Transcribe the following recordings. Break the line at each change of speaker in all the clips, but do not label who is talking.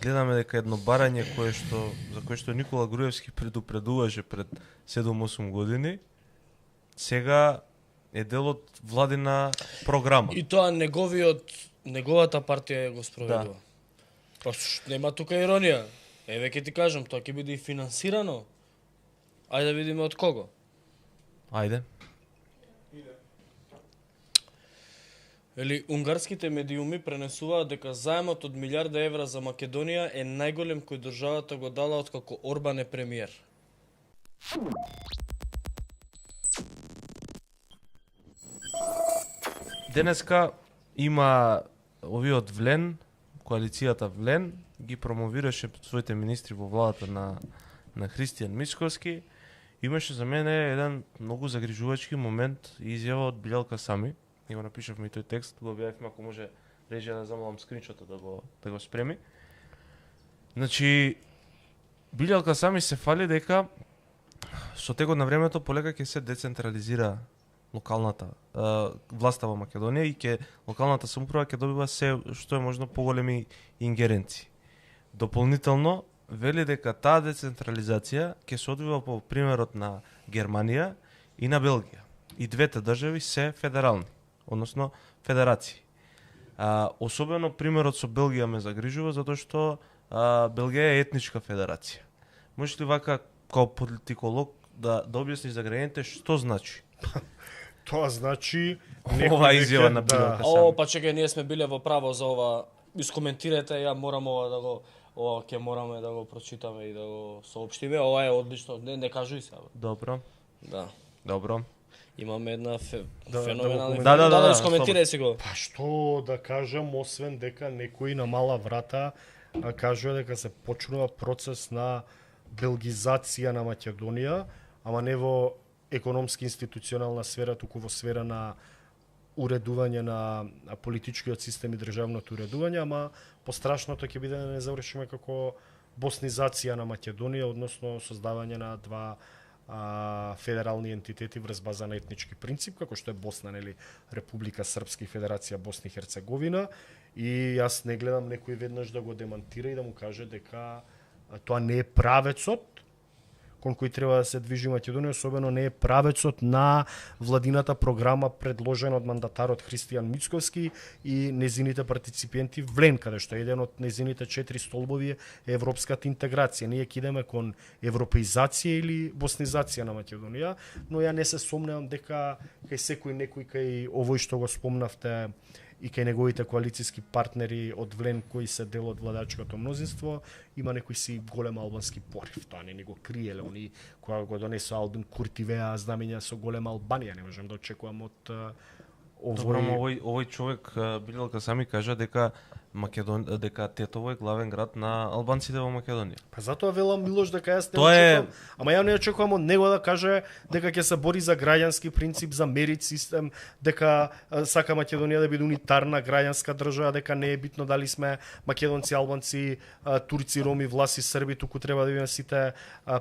гледаме дека едно барање за кое што Никола Груевски предупредуваше пред 7-8 години, сега е дел од владина програма.
И тоа неговата партија го спроведува. Па нема тука иронија. Еве ќе ти кажам, тоа ќе биде и финансирано. Ајде да видиме од кого.
Ајде.
Или унгарските медиуми пренесуваат дека заемот од милиарда евра за Македонија е најголем кој државата го дала откако Орбан е премиер.
Денеска има овиот Влен, коалицијата Влен, ги промовираше своите министри во владата на Христијан Мицкоски. Имаше за мене еден многу загрижувачки момент и изјава од Билјалка Сами. И го напишавме и тој текст, го објавивме, ако може режија да замолам скриншота да го спреми. Значи, Билјалка Сами се фали дека со текот на времето полека ќе се децентрализира локалната власта во Македонија и локалната самоуправа ќе добива се што е можно поголеми ингеренции. Дополнително вели дека таа децентрализација ќе се одвива по примерот на Германија и на Белгија. И двете држави се федерални, односно федерации. Особено примерот со Белгија ме загрижува затоа што Белгија е етничка федерација. Можеш ли вака као политиколог да објасниш за граѓаните што значи?
Тоа значи
ова изјава на Билјалка Сами.
Па чекај, ние сме биле во право за ова. Искоментирате, ја морам ова ќе мораме да го прочитаме и да го соопштиме. Ова е одлично. Не кажуј се.
Добро.
Да.
Добро.
Имаме една
Да
феноменална...
Да,
искоментирај си го.
Па што да кажам, освен дека некои на мала врата кажува дека се почнува процес на белгизација на Македонија, ама не во економски институционална сфера, туку во сфера на уредување на политичкиот систем и државното уредување, ама пострашното ќе биде да не завршиме како боснизација на Македонија, односно создавање на два федерални ентитети врз база на етнички принцип, како што е Босна, нели, Република Српска и Федерација Босна и Херцеговина, и јас не гледам некој веднаш да го демантира и да му каже дека тоа не е правецот кон кој треба да се движи Македонија, особено не е правецот на владината програма предложена од мандатарот Христијан Мицкоски и незините партиципенти Влен, каде што еден од незините 4 столбови е европската интеграција. Ние ќе идеме кон европеизација или боснизација на Македонија, но ја не се сомневам дека кај секој некој кај овој што го спомнавте и кај неговите коалициски партнери од Влен кои се дел од владачкото мнозинство, има некој си голем албански порив. Тоа не ни го криеле, они кога го донесо Албин Курти веа знамења со голема Албанија, не можам да очекувам од
овој човек Билјалка Сами кажа дека дека Тетово е главен град на албанците во Македонија.
Па затоа велам Милош дека јас не очекувам, ама ја не очекувам од него да каже дека ќе се бори за граѓански принцип, за мерит систем, дека сака Македонија да биде унитарна граѓанска држава, дека не е битно дали сме македонци, албанци, турци, роми, власи, срби, туку треба да бидеме сите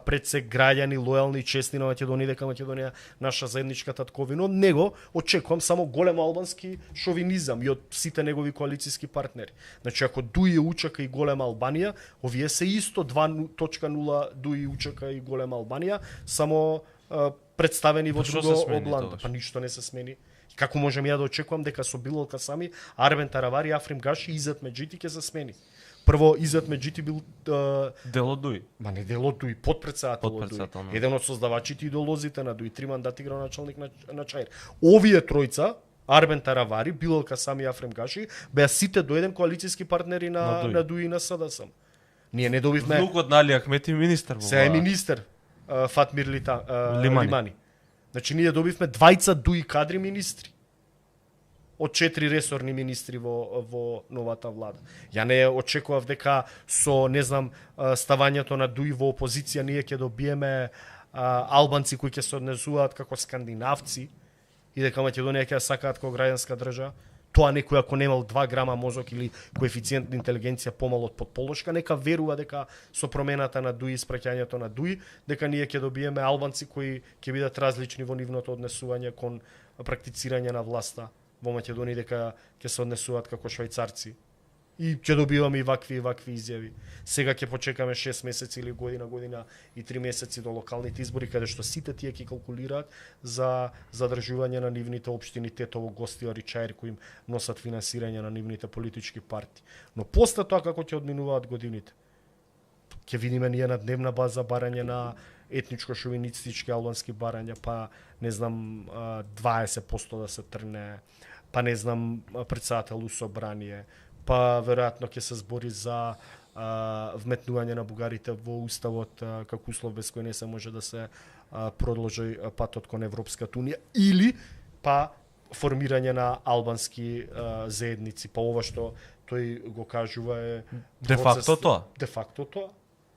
пред се граѓани, лојални и честни на Македонија, дека Македонија наша заедничка татковина. Од него очекувам само голем албански шовинизам и од сите негови коалициски партнери. Значи, ако Дуи учака и голема Албанија, овие се исто 2.0 Дуи учака и голема Албанија, само представени во друго обланда. Па ништо не се смени. Како можем ја да очекувам дека со Билјалка Сами, Арбен Таравари, Африм Гаши, Изет Меджити ќе се смени? Прво, Изет Меджити бил
Дело Дуи.
Ма не дело Дуи, подпредседател од Дуи. Еден од создавачите и идеолозите на Дуи, 3 мандати градоначалник на Чаир. Овие тројца, Арбен Таравари, Билјалка Сами и Африм Гаши, беа сите до еден коалициски партнери на Дуи и на СДСМ. Ние не добивме...
Внукот на Али Ахмети министер.
Се е министер Фатмир Лимани. Значи ние добивме двајца Дуи кадри министри од 4 ресорни министри во новата влада. Ја не очекував дека со, не знам, ставањето на Дуи во опозиција ние ќе добиеме албанци кои ќе се однесуваат како скандинавци и дека Македонија ќе сакаат како граѓанска држава. Тоа некој ако немал 2 грама мозок или коефициент на интелигенција помал од подполошка, нека верува дека со промената на Дуи, испраќањето на Дуи, дека ние ќе добиеме албанци кои ќе бидат различни во нивното однесување кон практицирање на власта во Македонија, дека ќе се однесуваат како швајцарци И ќе добиваме и вакви изјави. Сега ќе почекаме 6 месеци или година и 3 месеци до локалните избори, каде што сите тие ќе калкулираат за задржување на нивните општини, тетово, гостилари, чајри кои им носат финансирање на нивните политички партии. Но после тоа како ќе одминуваат годините, ќе видиме ние на дневна база барање на етничко-шовинистички албански барања, па не знам 20% да се трне, па не знам претседател у собрание, па веројатно ќе се збори за вметнување на бугарите во уставот како услов без кој не се може да се продолжи патот кон Европската унија, или па формирање на албански заедници, па ова што тој го кажува е
Де факто тоа.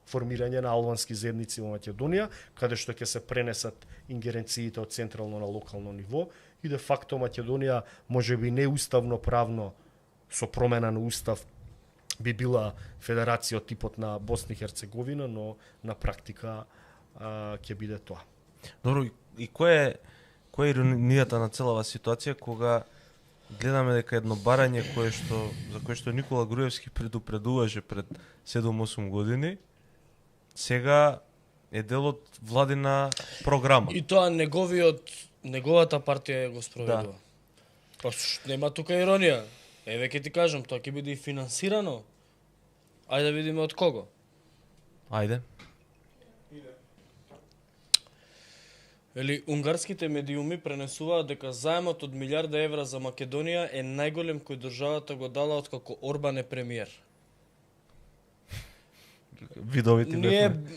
Формирање на албански заедници во Македонија, каде што ќе се пренесат ингеренциите од централно на локално ниво и де факто Македонија можеби не уставно правно со промена на устав би била федерација од типот на Босна и Херцеговина, но на практика ќе биде тоа.
Добро, и која е иронијата на целава ситуација кога гледаме дека едно барање за кое што Никола Груевски предупредуваше пред 7-8 години, сега е дел од владина програма.
И тоа неговата партија го спроведува. Па нема тука иронија. Еве ќе ти кажам, тоа ќе биде и финансирано. Ајде да видиме од кого.
Ајде.
Вели, унгарските медиуми пренесуваат дека заемот од милиарда евра за Македонија е најголем кој државата го дала откако Орбан е премиер.
Видовити бевме.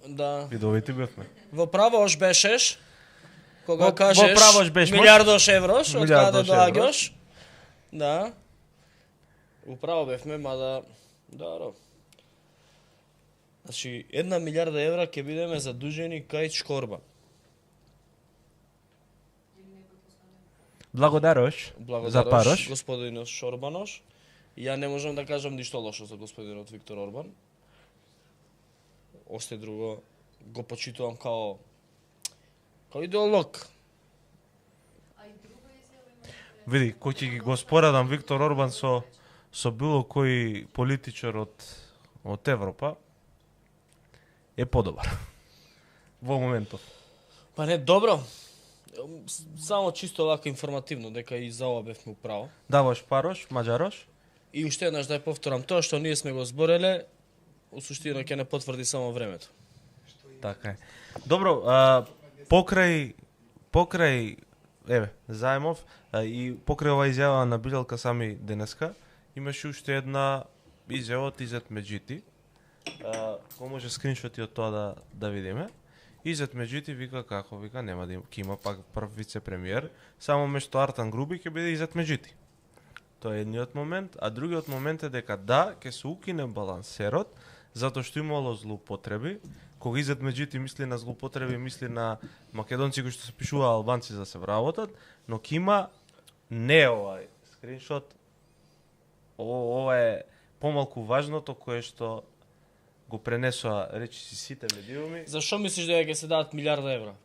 Да.
Видовити бевме.
Во правош бешеш, кога
Во
кажеш
правош беш,
милиардош еврош, од каде
Милиардош
доаѓаш. Да. Управо бевме, мада даро. Значи, 1 милиарда евра ќе бидеме задужени кај Шкорба.
Благодарош за парош.
Господинот Шорбанош. Ја не можам да кажам ништо лошо за господинот Виктор Орбан. Осте друго го почитувам као идеолог.
Види, кој ќе го споредам Виктор Орбан со било кој политичар од Европа е подобар во моментов.
Па не, добро. Само чисто вака информативно, дека и за ова бевме управо.
Даваш парош, маџарош.
И уште еднаш да ја повторам, тоа што ние сме го збореле, у суштина ќе не потврди само времето.
Така е. Добро, покрај заемов и покрај ова изјава на Билјалка сами денеска, имаше уште една изјава од Изет Меджити. Кој може скриншоти од тоа да видиме. Изет Меджити вика како, нема да има пак прв вице-премиер, само место Артан Груби ќе биде Изет Меджити. Тоа е едниот момент, а другиот момент е дека ќе се укине балансерот, затоа што имало злоупотреби. Кога Изет Меджити мисли на злоупотреби, мисли на македонци кои што се пишува албанци за се вработат, но ќе има не овај скриншот. Ова е помалку важното кое што го пренесоа речиси сите медиуми.
Зашо мислиш дека ќе се дадат милиарда евра?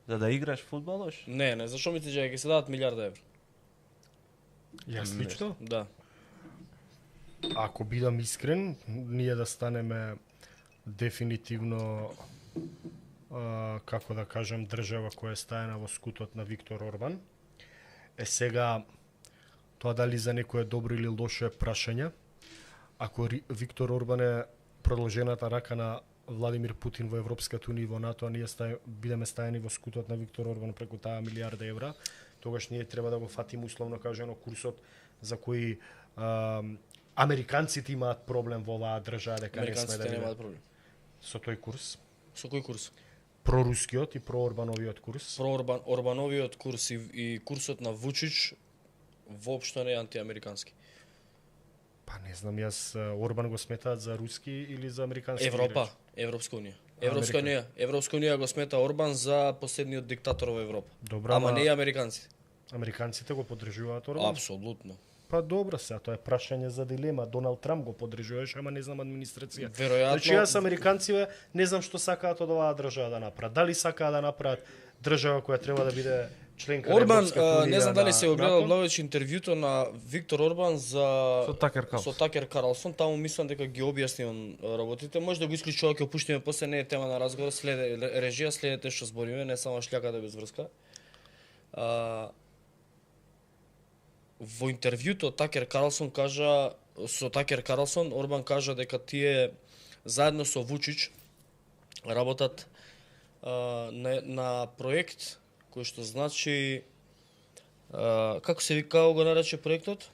За да играш фудбалош?
Не, зашо мислиш дека ќе се дадат милиарда евра?
Јас лично?
Да.
Ако бидам искрен, ние да станеме дефинитивно како да кажам држава која е стаена во скутот на Виктор Орбан. Сега тоа дали за некој е добро или лошо е прашање. Ако Виктор Орбан е продолжената рака на Владимир Путин во Европската унија и во НАТО, а ние бидеме стаени во скутот на Виктор Орбан преку таа милиарда евра, тогаш ние треба да го фатиме условно кажано курсот за кој американците имаат проблем во оваа држава, дека не сме да
немаат проблем.
Со тој курс?
Со кој курс?
Прорускиот и проорбановиот курс.
Орбановиот курс и курсот на Вучич воопшто не е антиамерикански.
Па не знам, јас Орбан го сметаат за руски или за американски?
Европа, Европска унија. Европска унија го смета Орбан за последниот диктатор во Европа.
Добра,
ама не и американците.
Американците го поддржуваат Орбан?
Апсолутно.
Па добро се, тоа е прашање за дилема. Доналд Трамп го поддржуваше, ама не знам администрација.
Веројатно.
Значи јас американците не знам што сакаат од оваа држава да направат. Дали сакаат да направат држава која треба да биде членка на
Орбан,
Европската унија.
не знам дали се огледал
НАТО.
Блавич интервјуто на Виктор Орбан
Со Такер Карлсон.
со Такер Карлсон, таму мислам дека ги објасни он работите. Може да го исклучува, ќе опуштиме после, не е тема на разговор, следе режија, следете што збориме, не само шљаката без врска. Во интервјуто Такер Карлсон кажа, со Такер Карлсон Орбан кажа дека тие заедно со Вучич работат на проект кој што значи како се вика, го нарече проектот?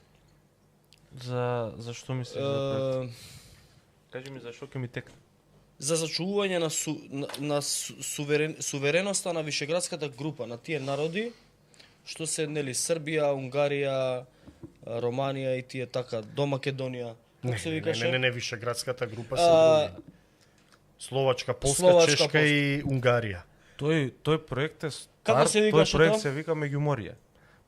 За што мислиш за проект? Кажи ми за што ќе ми текне.
За зачувување на сувереноста на Вишеградската група, на тие народи што се нели Србија, Унгарија, Романија и тие така, до Македонија. Како се викаше?
Не, Вишеградската група се други. Словачка, Полска, Чешка и Унгарија.
Тој проект е
Како
стар,
се викаше
тој проект
тоа?
се вика Меѓуморје.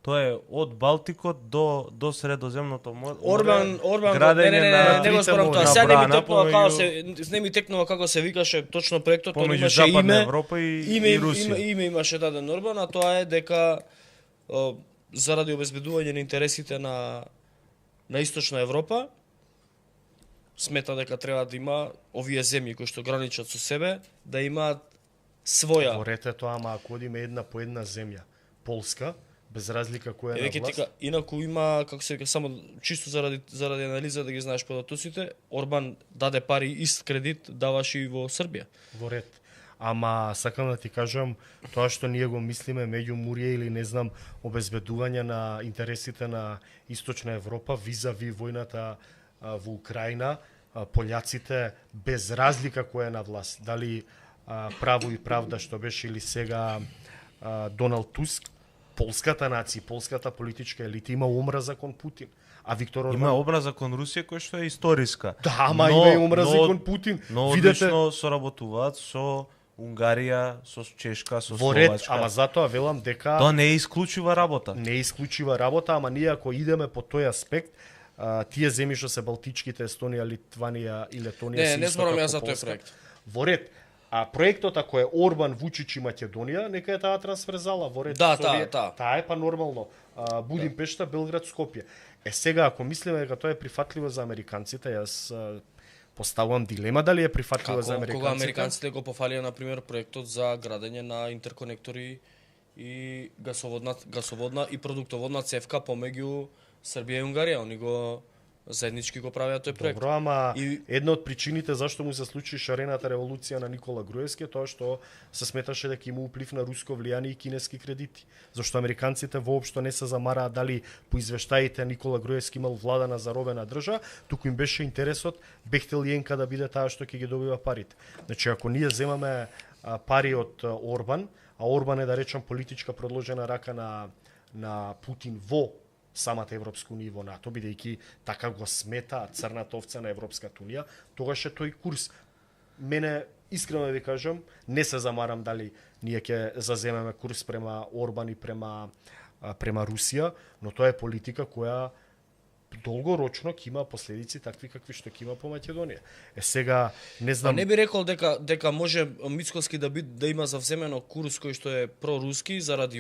Тоа е од Балтикот до Средоземното море.
Орбан,
градење на
не го зборам тоа.
на
Сега не ми
брана
текнува како
помеѓу-
се, не ми текнува како се викаше точно проектот, он
помеѓу
имаше
Западна
име.
Европа и
Име
Русија.
имаше даден Орбан, а тоа е дека заради обезбедување на интересите на Источна Европа, смета дека треба да има овие земји кои што граничат со себе, да имаат своја.
Говорете тоа, ама ако одиме една по една земја, Полска, без разлика која е на
Еве
власт,
тика, инаку има, како се вика, само чисто заради анализа да ги знаеш податоците, Орбан даде пари ист кредит даваше и во Србија.
во ред. Ама сакам да ти кажам, тоа што ние го мислиме Меѓуморје или не знам обезбедување на интересите на Источна Европа визави војната во Украина, пољаците без разлика која е на власт, дали право и правда што беше или сега Доналд Туск, полската нација, полската политичка елита има омраза кон Путин. А Виктор Орбан
Има образа кон Русија која што е историска.
Да, ама има и омраза кон Путин.
Но
Видете
одлично соработуваат со Унгарија, со Чешка, со
во ред,
Словачка.
ама затоа велам дека
Тоа не е исклучива работа.
не е исклучива работа, ама ние ако идеме по тој аспект, тие земји што се Балтичките, Естонија, Литванија и Летонија се
Не
исто
зборам
како
јас за тој
Полска.
проект.
Во ред. А проектот ако е Орбан, Вучич и Македонија, нека е таа трансферзала во ред.
Да,
со овие-
таа.
Таа е па нормално. Будимпешта, Белград, Скопје. Сега ако мислиме дека тоа е прифатливо за американците, јас поставувам дилема дали е прифатливо за
Кога
американците.
американците го пофалија на пример проектот за градење на интерконектори и гасоводна и продуктоводна цевка помеѓу Србија и Унгарија, они го заеднички го правеа тој проект.
Добро, ама
И-
една од причините зашто му се случи шарената револуција на Никола Груевски е тоа што се сметаше дека има уплив на руско влијание и кинески кредити. Зашто американците воопшто не се замараат дали по извештаите Никола Груевски имал влада на заробена држава, туку им беше интересот Бехтел Јенка да биде таа што ќе ги добива парите. Значи ако ние земаме пари од Орбан, а Орбан е да речам политичка продложена рака на Путин во самата Европска унија во НАТО, бидејќи така го смета црната овца на Европската унија, тогаш е тој курс. Мене, искрено да ви кажам, не се замарам дали ние ќе заземеме курс према Орбан и према Русија, но тоа е политика која долгорочно ќе има последици такви какви што ќе има по Македонија. Сега не знам.
Не би рекол дека може Мицкоски да има завземено курс кој што е проруски заради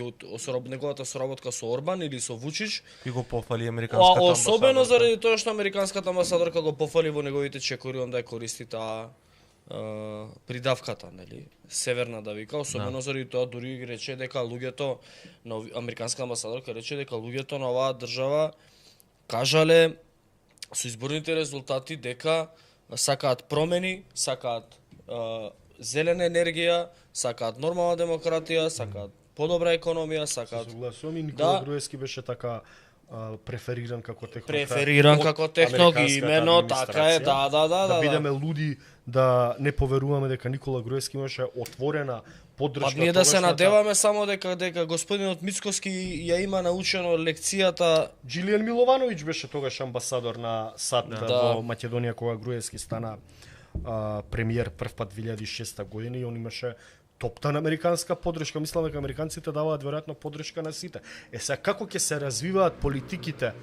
неговата соработка со Орбан или со Вучич.
И го пофали американската амбасада.
Особено заради тоа што американската амбасадорка го пофали во неговите чекори онда ја користи таа придавката, нели? Северна да вика, особено заради тоа дури ги рече дека луѓето на американска амбасадорка рече дека луѓето на оваа држава кажале со изборните резултати дека сакаат промени, сакаат зелена енергија, сакаат нормална демократија, сакаат подобра економија, сакаат
Согласувам и Никола
Да.
Груевски беше така префериран како технократ.
префериран
од
како технок,
американската
именно така е,
администрација.
да.
бидеме луди да не поверуваме дека Никола Груевски имаше отворена поддршка.
Па ние да се
тогашната-
надеваме само дека господинот Мицкоски ја има научено лекцијата.
Джилијан Миловановиќ беше тогаш амбасадор на САД
Да.
во Македонија кога Груевски стана премиер прв пат 2006 година и он имаше топтана американска поддршка. Мислам дека американците даваат веројатно поддршка на сите. Сега како ќе се развиваат политиките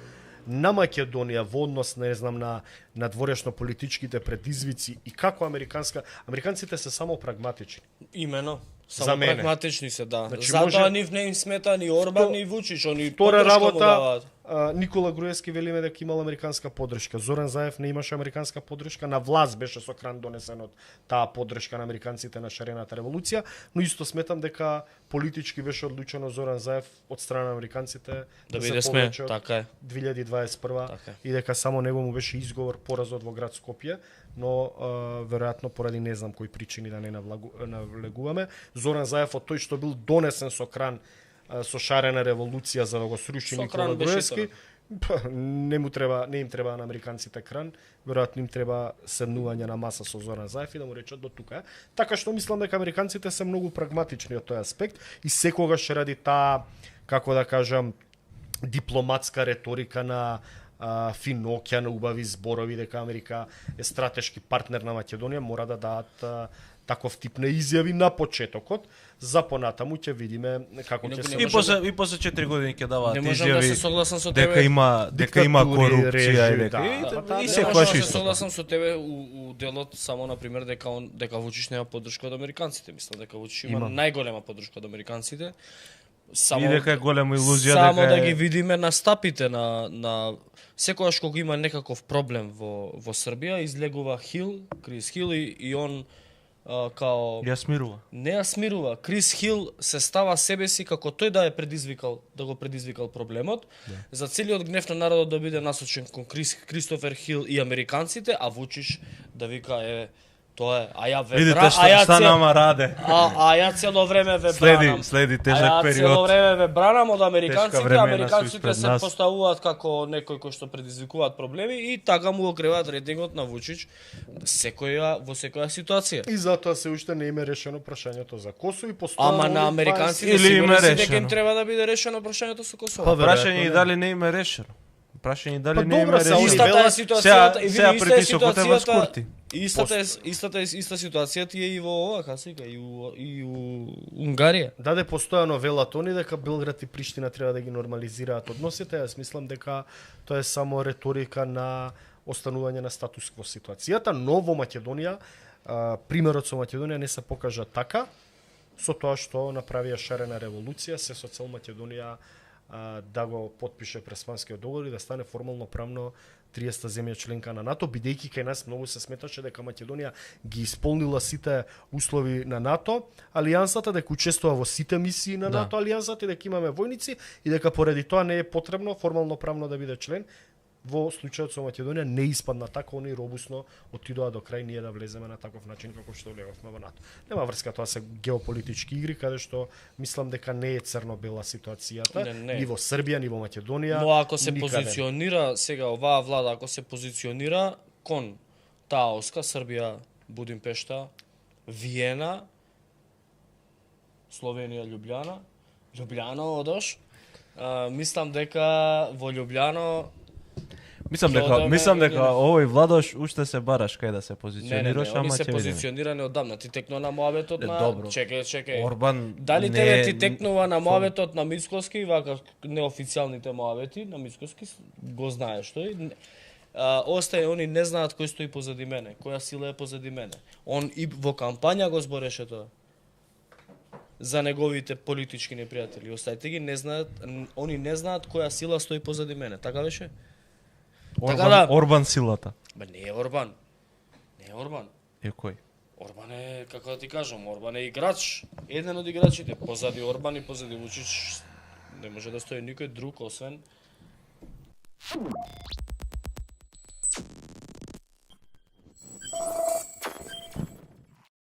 на Македонија во однос, не знам, на надворешно политичките предизвици и како американците се само прагматични.
Имено.
За мене.
прагматични се, да.
Значи,
Затоа
може-
нив не им смета ни Орбан, ни Вучич, они
Втора
поддршка му
работа,
даваат.
Никола Груевски велиме дека имал американска поддршка. Зоран Заев не имаше американска поддршка. На власт беше со кран донесен од таа поддршка на американците на шарената револуција, но исто сметам дека политички беше одлучено Зоран Заев од страна на американците
Да
се
биде сме,
повлече од
така е.
2021
Така е.
и дека само него му беше изговор поразот во град Скопје, но веројатно поради не знам кои причини да не навлегуваме. Зоран Заев од тој што бил донесен со кран со шарена револуција за да го сруши
Со
Никола
кран беше
Груевски, не им треба на американците кран, веројатно им треба седнување на маса со Зоран Заев и да му речат до тука. Така што мислам дека американците се многу прагматични од тој аспект и секогаш ради таа, како да кажам, дипломатска реторика на финоќа, на убави зборови дека Америка е стратешки партнер на Македонија, мора да дадат таков тип на изјави на почетокот. За понатаму ќе видиме како ќе се
И после 4 години ќе даваат
Не можам да се
изјави
согласам со
дека
тебе.
има
диктатури,
корупција
режим,
и дека
да.
и
Не
секогаш
можам да се
исто.
согласам со тебе у делот само на пример дека Вучич нема поддршка од американците. Мислам дека Вучич има најголема поддршка од американците.
И дека е голема илузија
само
дека
да ги видиме настапите на секогаш кога има некаков проблем во Србија, излегува Крис Хил и он као
ја смирува.
не ја смирува. Крис Хил се става себе си како тој да го предизвикал проблемот, за целиот гнев на народот да биде насочен кон Кристофер Хил и американците, а Вучич да вика тоа е, а ја ве
Видите што нама раде.
А ја цело време ве бранам.
Следи
А
тежак
ја цело
период.
време ве бранам од
Тешка
американците,
времена
американците
су испред
се
нас.
поставуваат како некои кои што предизвикуваат проблеми и така му го креваат рейтингот на Вучич во секоја ситуација.
И затоа се уште не им е решено прашањето за Косово и постојано
Ама на американците
Или им е
сигурно си дека
решено.
им треба да биде решено прашањето со Косово.
Па,
Прашање
веројатно
и
не.
дали не им е решено. Прашање и дали
Па
не им
добро,
е
се они
решено.
Истата е
велат-
ситуацијата, и
сега
иста е
притисокот е врз
ситуацијата.
Курти.
Иста ситуација ти е и во ова, како се вика, и у Унгарија.
Даде постојано велат они дека Белград и Приштина треба да ги нормализираат односите, јас мислам дека тоа е само реторика на останување на статус кво ситуацијата, но во Македонија примерот со Македонија не се покажа така, со тоа што направија шарена револуција, се со цел Македонија да го потпише Преспанскиот договор и да стане формално правно 30-та земја членка на НАТО, бидејќи кај нас многу се сметаше дека Македонија ги исполнила сите услови на НАТО, алијансата, дека учествува во сите мисии на
Да.
НАТО алијансата и дека имаме војници и дека поради тоа не е потребно формално правно да биде член. Во случајот со Македонија не испадна така, они робусно отидоа до крај ние да влеземе на таков начин како што влеговме во НАТО. Нема врска, тоа се геополитички игри каде што мислам дека не е црно-бела ситуацијата
Не.
ни во Србија, ни во Македонија.
Но ако се
никаде.
позиционира сега оваа влада, ако се позиционира кон таа оска Србија, Будимпешта, Виена, Словенија, Љубљана одош. Мислам дека во Љубљано
Мислам дека овој владош уште се бараш кај да се позиционираш,
они
ама
се
ќе видиме.
позиционирани одамна. Ти текнува на моабетот на
Добро.
Чекај.
Орбан
Дали
не
тебе
е-
ти текнува на моабетот на Мицкоски, вака неофицијалните моабети на Мицкоски, го знаеш тој. Остај, они не знаат кој стои позади мене, која сила е позади мене. Он и во кампања го збореше тоа. За неговите политички непријатели. Остајте ги, не знаат, они не знаат која сила стои позади мене. Така беше? Така да.
Орбан силата.
Бе, не е Орбан. Не е Орбан.
Е кој?
Орбан е, како да ти кажам, Орбан е играч, еден од играчите. Позади Орбан и позади Вучич не може да стои никој друг освен